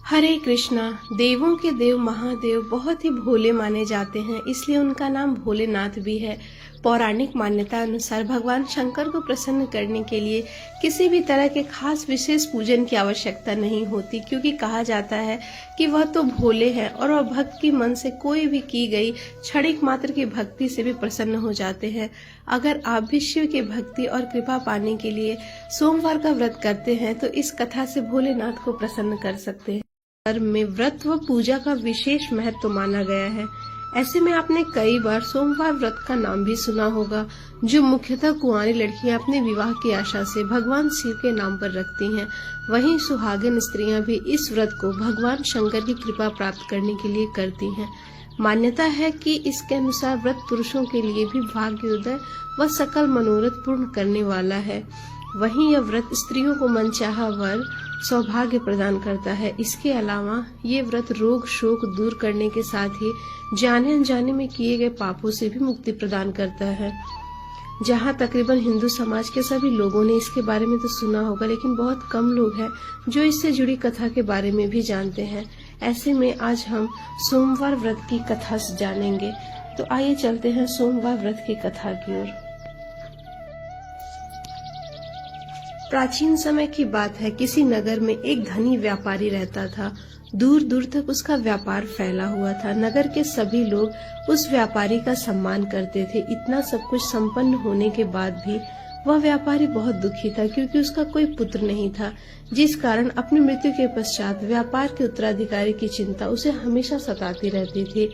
हरे कृष्णा। देवों के देव महादेव बहुत ही भोले माने जाते हैं, इसलिए उनका नाम भोलेनाथ भी है। पौराणिक मान्यता अनुसार भगवान शंकर को प्रसन्न करने के लिए किसी भी तरह के खास विशेष पूजन की आवश्यकता नहीं होती, क्योंकि कहा जाता है कि वह तो भोले हैं और वह भक्त की मन से कोई भी की गई क्षणिक मात्र की भक्ति से भी प्रसन्न हो जाते हैं। अगर आप भी शिव की भक्ति और कृपा पाने के लिए सोमवार का व्रत करते हैं तो इस कथा से भोलेनाथ को प्रसन्न कर सकते हैं। धर्म में व्रत व पूजा का विशेष महत्व माना गया है। ऐसे में आपने कई बार सोमवार व्रत का नाम भी सुना होगा, जो मुख्यतः कुंवारी लड़कियां अपने विवाह की आशा से भगवान शिव के नाम पर रखती हैं। वहीं सुहागिन स्त्रियां भी इस व्रत को भगवान शंकर की कृपा प्राप्त करने के लिए करती हैं। मान्यता है कि इसके अनुसार व्रत पुरुषों के लिए भी भाग्योदय व सकल मनोरथ पूर्ण करने वाला है। वहीं यह व्रत स्त्रियों को मनचाहा वर सौभाग्य प्रदान करता है। इसके अलावा ये व्रत रोग शोक दूर करने के साथ ही जाने अनजाने में किए गए पापों से भी मुक्ति प्रदान करता है। जहां तकरीबन हिंदू समाज के सभी लोगों ने इसके बारे में तो सुना होगा, लेकिन बहुत कम लोग हैं जो इससे जुड़ी कथा के बारे में भी जानते हैं। ऐसे में आज हम सोमवार व्रत की कथा से जानेंगे। तो आइए चलते हैं सोमवार व्रत की कथा की ओर। प्राचीन समय की बात है, किसी नगर में एक धनी व्यापारी रहता था। दूर दूर तक उसका व्यापार फैला हुआ था। नगर के सभी लोग उस व्यापारी का सम्मान करते थे। इतना सब कुछ संपन्न होने के बाद भी वह व्यापारी बहुत दुखी था, क्योंकि उसका कोई पुत्र नहीं था, जिस कारण अपनी मृत्यु के पश्चात व्यापार के उत्तराधिकारी की चिंता उसे हमेशा सताती रहती थी।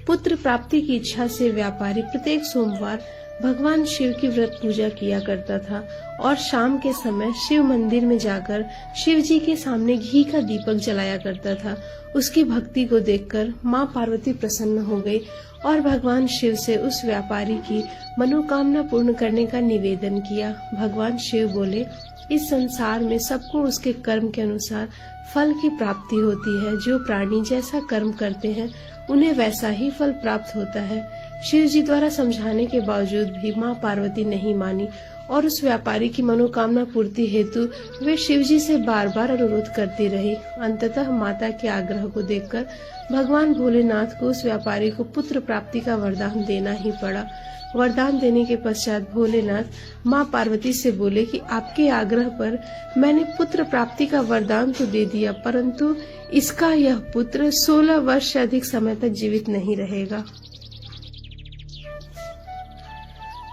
पुत्र प्राप्ति की इच्छा से व्यापारी प्रत्येक सोमवार भगवान शिव की व्रत पूजा किया करता था और शाम के समय शिव मंदिर में जाकर शिव जी के सामने घी का दीपक जलाया करता था। उसकी भक्ति को देखकर माँ पार्वती प्रसन्न हो गई और भगवान शिव से उस व्यापारी की मनोकामना पूर्ण करने का निवेदन किया। भगवान शिव बोले, इस संसार में सबको उसके कर्म के अनुसार फल की प्राप्ति होती है। जो प्राणी जैसा कर्म करते हैं उन्हें वैसा ही फल प्राप्त होता है। शिव जी द्वारा समझाने के बावजूद भी माँ पार्वती नहीं मानी और उस व्यापारी की मनोकामना पूर्ति हेतु वे शिव जी से बार बार अनुरोध करती रही। अंततः माता के आग्रह को देखकर भगवान भोलेनाथ को उस व्यापारी को पुत्र प्राप्ति का वरदान देना ही पड़ा। वरदान देने के पश्चात भोलेनाथ माँ पार्वती से बोले कि आपके आग्रह पर मैंने पुत्र प्राप्ति का वरदान तो दे दिया, परंतु इसका यह पुत्र 16 वर्ष से अधिक समय तक जीवित नहीं रहेगा।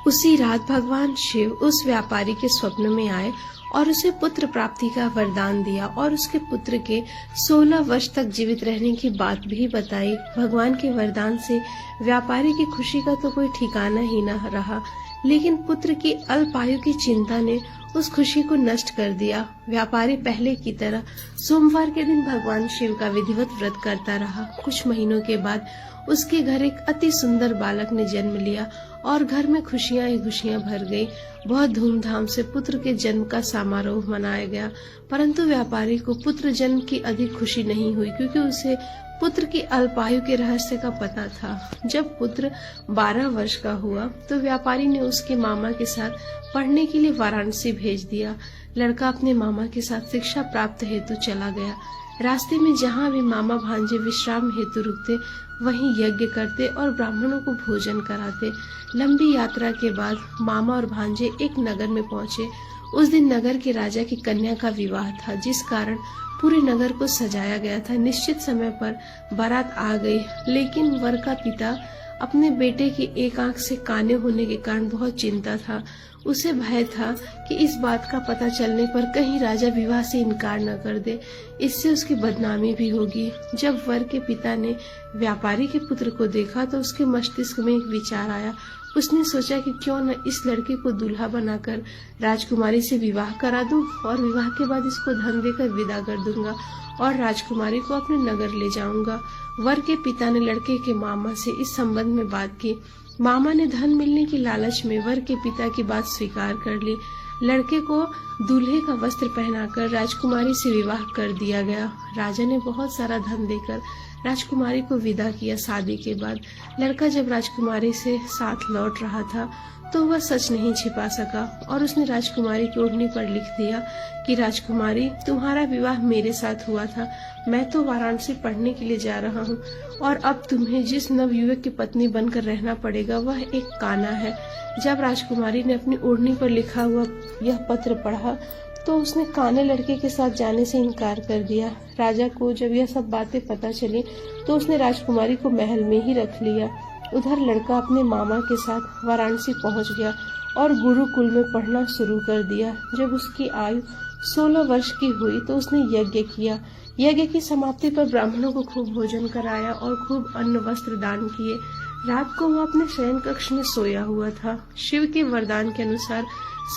उसी रात भगवान शिव उस व्यापारी के स्वप्न में आए और उसे पुत्र प्राप्ति का वरदान दिया और उसके पुत्र के 16 वर्ष तक जीवित रहने की बात भी बताई। भगवान के वरदान से व्यापारी की खुशी का तो कोई ठिकाना ही न रहा, लेकिन पुत्र की अल्पायु की चिंता ने उस खुशी को नष्ट कर दिया। व्यापारी पहले की तरह सोमवार के दिन भगवान शिव का विधिवत व्रत करता रहा। कुछ महीनों के बाद उसके घर एक अति सुंदर बालक ने जन्म लिया और घर में खुशियां ही खुशियां भर गई। बहुत धूमधाम से पुत्र के जन्म का समारोह मनाया गया, परंतु व्यापारी को पुत्र जन्म की अधिक खुशी नहीं हुई, क्योंकि उसे पुत्र की अल्पायु के रहस्य का पता था। जब पुत्र 12 वर्ष का हुआ तो व्यापारी ने उसके मामा के साथ पढ़ने के लिए वाराणसी भेज दिया। लड़का अपने मामा के साथ शिक्षा प्राप्त हेतु चला गया। रास्ते में जहाँ भी मामा भांजे विश्राम हेतु रुकते, वहीं यज्ञ करते और ब्राह्मणों को भोजन कराते। लंबी यात्रा के बाद मामा और भांजे एक नगर में पहुँचे। उस दिन नगर के राजा की कन्या का विवाह था, जिस कारण पूरे नगर को सजाया गया था। निश्चित समय पर बारात आ गई, लेकिन वर का पिता अपने बेटे की एक आंख से काने होने के कारण बहुत चिंता था। उसे भय था कि इस बात का पता चलने पर कहीं राजा विवाह से इनकार न कर दे, इससे उसकी बदनामी भी होगी। जब वर के पिता ने व्यापारी के पुत्र को देखा तो उसके मस्तिष्क में एक विचार आया। उसने सोचा कि क्यों न इस लड़के को दूल्हा बनाकर राजकुमारी से विवाह करा दूं और विवाह के बाद इसको धन देकर विदा कर दूंगा और राजकुमारी को अपने नगर ले जाऊंगा। वर के पिता ने लड़के के मामा से इस संबंध में बात की। मामा ने धन मिलने की लालच में वर के पिता की बात स्वीकार कर ली। लड़के को दूल्हे का वस्त्र पहनाकर राजकुमारी से विवाह कर दिया गया। राजा ने बहुत सारा धन देकर राजकुमारी को विदा किया। शादी के बाद लड़का जब राजकुमारी से साथ लौट रहा था तो वह सच नहीं छिपा सका और उसने राजकुमारी की ओढ़नी पर लिख दिया कि राजकुमारी, तुम्हारा विवाह मेरे साथ हुआ था। मैं तो वाराणसी पढ़ने के लिए जा रहा हूँ और अब तुम्हें जिस नवयुवक की पत्नी बनकर रहना पड़ेगा वह एक काना है। जब राजकुमारी ने अपनी ओढ़नी पर लिखा हुआ यह पत्र पढ़ा तो उसने काने लड़के के साथ जाने से इनकार कर दिया। राजा को जब यह सब बातें पता चली तो उसने राजकुमारी को महल में ही रख लिया। उधर लड़का अपने मामा के साथ वाराणसी पहुंच गया और गुरुकुल में पढ़ना शुरू कर दिया। जब उसकी आयु 16 वर्ष की हुई तो उसने यज्ञ किया। यज्ञ की समाप्ति पर ब्राह्मणों को खूब भोजन कराया और खूब अन्न वस्त्र दान किए। रात को वह अपने शयन कक्ष में सोया हुआ था। शिव के वरदान के अनुसार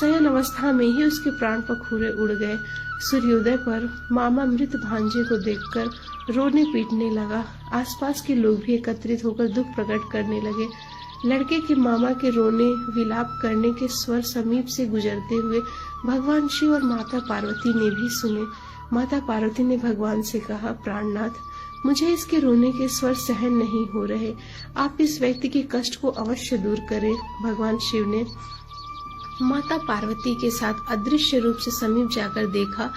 शयन अवस्था में ही उसके प्राण पखूरे उड़ गए। सूर्योदय पर मामा मृत भांजे को देखकर रोने पीटने लगा। आसपास के लोग भी एकत्रित होकर दुख प्रकट करने लगे। लड़के के मामा के रोने विलाप करने के स्वर समीप से गुजरते हुए भगवान शिव और माता पार्वती ने भी सुने। माता पार्वती ने भगवान से कहा, प्राणनाथ, मुझे इसके रोने के स्वर सहन नहीं हो रहे, आप इस व्यक्ति के कष्ट को अवश्य दूर करें। भगवान शिव ने माता पार्वती के साथ अदृश्य रूप से समीप जाकर देखा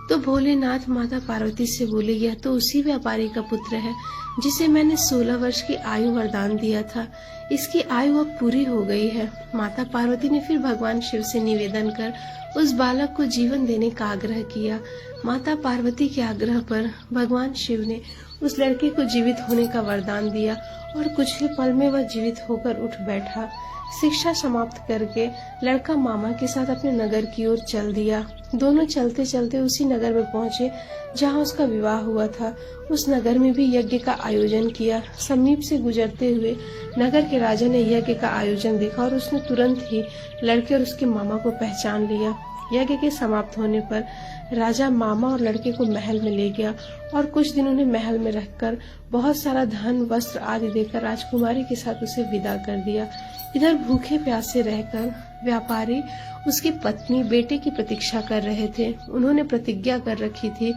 तो भोलेनाथ माता पार्वती से बोले, यह तो उसी व्यापारी का पुत्र है जिसे मैंने 16 वर्ष की आयु वरदान दिया था। इसकी आयु अब पूरी हो गई है। माता पार्वती ने फिर भगवान शिव से निवेदन कर उस बालक को जीवन देने का आग्रह किया। माता पार्वती के आग्रह पर भगवान शिव ने उस लड़के को जीवित होने का वरदान दिया और कुछ ही पल में वह जीवित होकर उठ बैठा। शिक्षा समाप्त करके लड़का मामा के साथ अपने नगर की ओर चल दिया। दोनों चलते चलते उसी नगर में पहुंचे जहां उसका विवाह हुआ था। उस नगर में भी यज्ञ का आयोजन किया। समीप से गुजरते हुए नगर के राजा ने यज्ञ का आयोजन देखा और उसने तुरंत ही लड़के और उसके मामा को पहचान लिया। यज्ञ के समाप्त होने पर राजा मामा और लड़के को महल में ले गया और कुछ दिन उन्हें महल में रखकर बहुत सारा धन वस्त्र आदि देकर राजकुमारी के साथ उसे विदा कर दिया। इधर भूखे प्यासे रहकर व्यापारी उसकी पत्नी बेटे की प्रतीक्षा कर रहे थे। उन्होंने प्रतिज्ञा कर रखी थी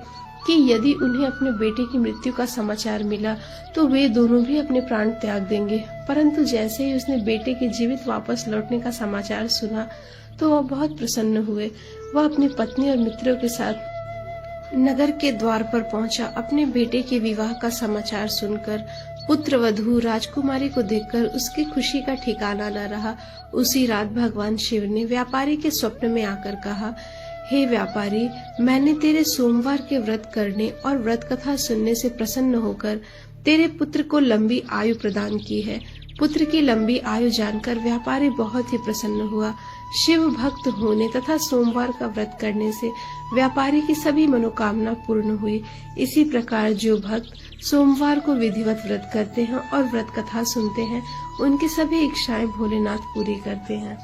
कि यदि उन्हें अपने बेटे की मृत्यु का समाचार मिला तो वे दोनों भी अपने प्राण त्याग देंगे। परंतु जैसे ही उसने बेटे के जीवित वापस लौटने का समाचार सुना तो वह बहुत प्रसन्न हुए। वह अपनी पत्नी और मित्रों के साथ नगर के द्वार पर पहुंचा। अपने बेटे के विवाह का समाचार सुनकर पुत्र वधू राजकुमारी को देखकर उसकी खुशी का ठिकाना न रहा। उसी रात भगवान शिव ने व्यापारी के स्वप्न में आकर कहा, हे व्यापारी, मैंने तेरे सोमवार के व्रत करने और व्रत कथा सुनने से प्रसन्न होकर तेरे पुत्र को लंबी आयु प्रदान की है। पुत्र की लंबी आयु जानकर व्यापारी बहुत ही प्रसन्न हुआ। शिव भक्त होने तथा सोमवार का व्रत करने से व्यापारी की सभी मनोकामना पूर्ण हुई। इसी प्रकार जो भक्त सोमवार को विधिवत व्रत करते हैं और व्रत कथा सुनते हैं, उनकी सभी इच्छाएं भोलेनाथ पूरी करते हैं।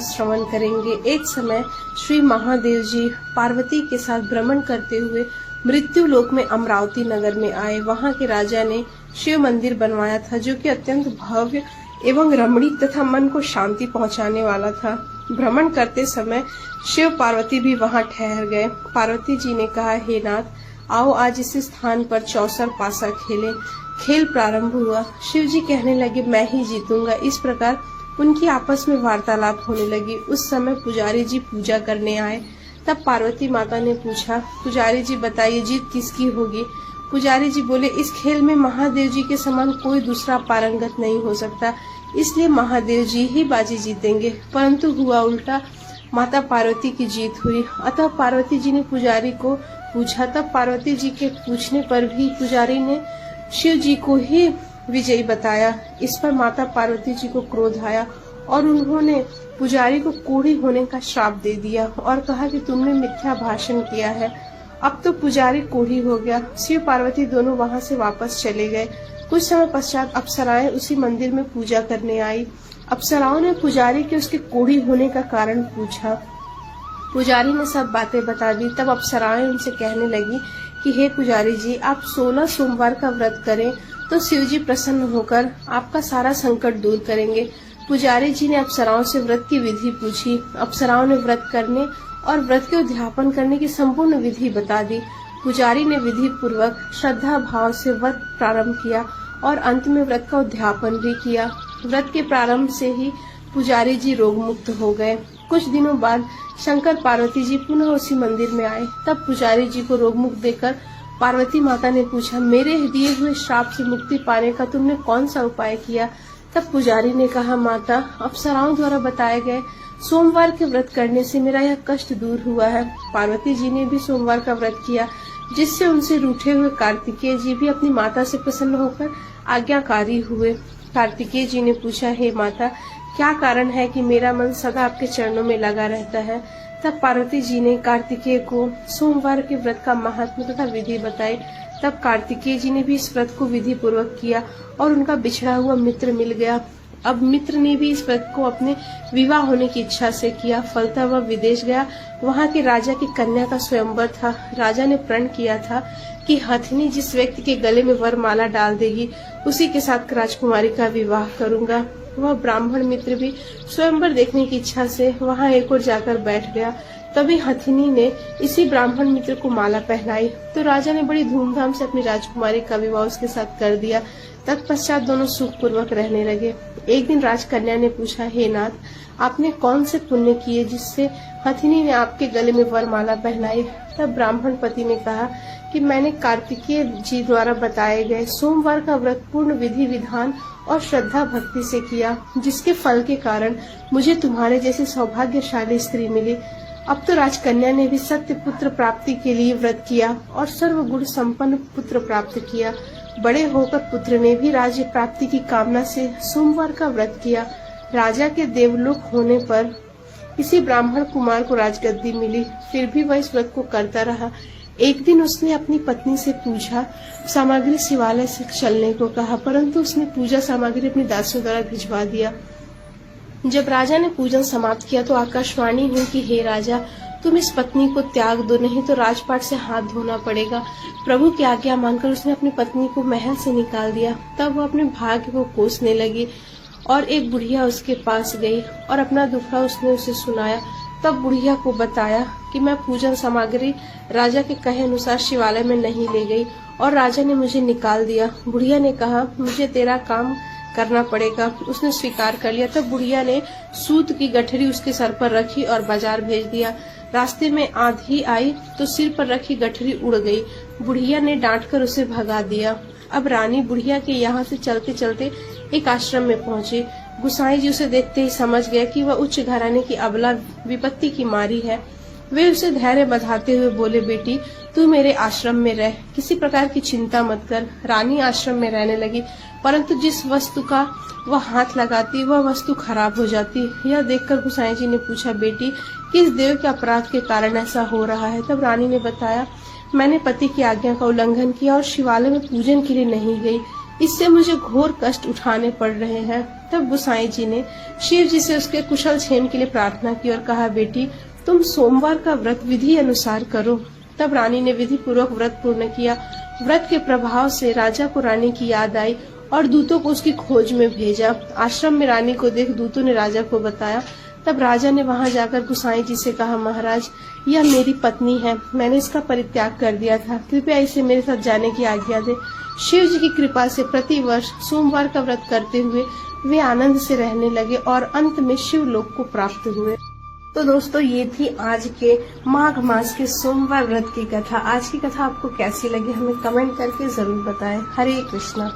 श्रवण करेंगे। एक समय श्री महादेव जी पार्वती के साथ भ्रमण करते हुए मृत्यु लोक में अमरावती नगर में आए। वहां के राजा ने शिव मंदिर बनवाया था जो कि अत्यंत भव्य एवं रमणीक तथा मन को शांति पहुंचाने वाला था। भ्रमण करते समय शिव पार्वती भी वहां ठहर गए। पार्वती जी ने कहा, हे नाथ, आओ आज इस स्थान पर चौसर पासा खेलें। खेल प्रारंभ हुआ। शिव जी कहने लगे, मैं ही जीतूंगा। इस प्रकार उनकी आपस में वार्तालाप होने लगी। उस समय पुजारी जी पूजा करने आए। तब पार्वती माता ने पूछा, पुजारी जी बताइए, जीत किसकी होगी? पुजारी जी बोले, इस खेल में महादेव जी के समान कोई दूसरा पारंगत नहीं हो सकता, इसलिए महादेव जी ही बाजी जीतेंगे। परंतु हुआ उल्टा, माता पार्वती की जीत हुई। अतः पार्वती जी ने पुजारी को पूछा। तब पार्वती जी के पूछने पर भी पुजारी ने शिव जी को ही विजयी बताया। इस पर माता पार्वती जी को क्रोध आया और उन्होंने पुजारी को कोढ़ी होने का श्राप दे दिया और कहा कि तुमने मिथ्या भाषण किया है। अब तो पुजारी कोढ़ी हो गया। शिव पार्वती दोनों वहां से वापस चले गए। कुछ समय पश्चात अप्सराएं उसी मंदिर में पूजा करने आई। अप्सराओं ने पुजारी के उसके कोढ़ी होने का कारण पूछा। पुजारी ने सब बातें बता दी। तब अप्सराएं उनसे कहने लगी कि हे पुजारी जी, आप 16 सोमवार का व्रत करें तो शिव जी प्रसन्न होकर आपका सारा संकट दूर करेंगे। पुजारी जी ने अप्सराओं से व्रत की विधि पूछी। अप्सराओं ने व्रत करने और व्रत के उद्यापन करने की संपूर्ण विधि बता दी। पुजारी ने विधि पूर्वक श्रद्धा भाव से व्रत प्रारंभ किया और अंत में व्रत का उद्यापन भी किया। व्रत के प्रारंभ से ही पुजारी जी रोग मुक्त हो गए। कुछ दिनों बाद शंकर पार्वती जी पुनः उसी मंदिर में आए। तब पुजारी जी को रोग मुक्त देखकर पार्वती माता ने पूछा, मेरे दिए हुए श्राप से मुक्ति पाने का तुमने कौन सा उपाय किया? तब पुजारी ने कहा, माता, अप्सराओं द्वारा बताए गए सोमवार के व्रत करने से मेरा यह कष्ट दूर हुआ है। पार्वती जी ने भी सोमवार का व्रत किया, जिससे उनसे रूठे हुए कार्तिकेय जी भी अपनी माता से प्रसन्न होकर आज्ञाकारी हुए। कार्तिकेय जी ने पूछा, हे माता, क्या कारण है कि मेरा मन सदा आपके चरणों में लगा रहता है? तब पार्वती जी ने कार्तिकेय को सोमवार के व्रत का महत्व तथा विधि बताई। तब कार्तिकेय जी ने भी इस व्रत को विधि पूर्वक किया और उनका बिछड़ा हुआ मित्र मिल गया। अब मित्र ने भी इस व्रत को अपने विवाह होने की इच्छा से किया। फलतः वह विदेश गया। वहाँ के राजा की कन्या का स्वयंवर था। राजा ने प्रण किया था कि हथिनी जिस व्यक्ति के गले में वरमाला डाल देगी, उसी के साथ राजकुमारी का विवाह करूंगा। वह ब्राह्मण मित्र भी स्वयंवर देखने की इच्छा से वहाँ एक ओर जाकर बैठ गया। तभी हथिनी ने इसी ब्राह्मण मित्र को माला पहनाई तो राजा ने बड़ी धूमधाम से अपनी राजकुमारी का विवाह उसके साथ कर दिया। तत्पश्चात दोनों सुख पूर्वक रहने लगे। एक दिन राजकन्या ने पूछा, हे नाथ, आपने कौन से पुण्य किए जिससे हथिनी ने आपके गले में वरमाला पहनाई? तब ब्राह्मण पति ने कहा कि मैंने कार्तिकेय जी द्वारा बताए गए सोमवार का व्रत पूर्ण विधि विधान और श्रद्धा भक्ति से किया, जिसके फल के कारण मुझे तुम्हारे जैसी सौभाग्यशाली स्त्री मिली। अब तो राजकन्या ने भी सत्य पुत्र प्राप्ति के लिए व्रत किया और सर्वगुण संपन्न पुत्र प्राप्त किया। बड़े होकर पुत्र ने भी राज्य प्राप्ति की कामना से सोमवार का व्रत किया। राजा के देवलोक होने पर किसी ब्राह्मण कुमार को राजगद्दी मिली, फिर भी वह इस व्रत को करता रहा। एक दिन उसने अपनी पत्नी से पूजा सामग्री शिवालय से चलने को कहा, परंतु उसने पूजा सामग्री अपनी दासियों द्वारा भिजवा दिया। जब राजा ने पूजन समाप्त किया तो आकाशवाणी हुई कि हे राजा, तुम इस पत्नी को त्याग दो, नहीं तो राजपाट से हाथ धोना पड़ेगा। प्रभु की आज्ञा मानकर उसने अपनी पत्नी को महल से निकाल दिया। तब वो अपने भाग्य को कोसने लगी और एक बुढ़िया उसके पास गई और अपना दुखड़ा उसने उसे सुनाया। तब बुढ़िया को बताया कि मैं पूजन सामग्री राजा के कहे अनुसार शिवालय में नहीं ले गई और राजा ने मुझे निकाल दिया। बुढ़िया ने कहा, मुझे तेरा काम करना पड़ेगा। उसने स्वीकार कर लिया। तब बुढ़िया ने सूत की गठरी उसके सर पर रखी और बाजार भेज दिया। रास्ते में आंधी आई तो सिर पर रखी गठरी उड़ गई। बुढ़िया ने डांटकर उसे भगा दिया। अब रानी बुढ़िया के यहाँ से चलते चलते एक आश्रम में पहुँची। गुसाई जी उसे देखते ही समझ गए कि वह उच्च घराने की अबला विपत्ति की मारी है। वे उसे धैर्य बंधाते हुए बोले, बेटी, तू मेरे आश्रम में रह, किसी प्रकार की चिंता मत कर। रानी आश्रम में रहने लगी, परंतु जिस वस्तु का वह हाथ लगाती वह वस्तु खराब हो जाती। यह देखकर गुसाई जी ने पूछा, बेटी, किस देव के अपराध के कारण ऐसा हो रहा है? तब रानी ने बताया, मैंने पति की आज्ञा का उल्लंघन किया और शिवालय में पूजन के लिए नहीं गई, इससे मुझे घोर कष्ट उठाने पड़ रहे हैं। तब गुसाई जी ने शिव जी से उसके कुशल क्षेम के लिए प्रार्थना की और कहा, बेटी, तुम सोमवार का व्रत विधि अनुसार करो। तब रानी ने विधि पूर्वक व्रत पूर्ण किया। व्रत के प्रभाव से राजा को रानी की याद आई और दूतों को उसकी खोज में भेजा। आश्रम में रानी को देख दूतों ने राजा को बताया। तब राजा ने वहां जाकर गुसाई जी से कहा, महाराज, यह मेरी पत्नी है, मैंने इसका परित्याग कर दिया था, कृपया इसे मेरे साथ जाने की आज्ञा दे। शिव जी की कृपा से प्रतिवर्ष सोमवार का व्रत करते हुए वे आनंद से रहने लगे और अंत में शिवलोक को प्राप्त हुए। तो दोस्तों, ये थी आज के माघ मास के सोमवार व्रत की कथा। आज की कथा आपको कैसी लगी हमें कमेंट करके जरूर बताएं। हरे कृष्णा।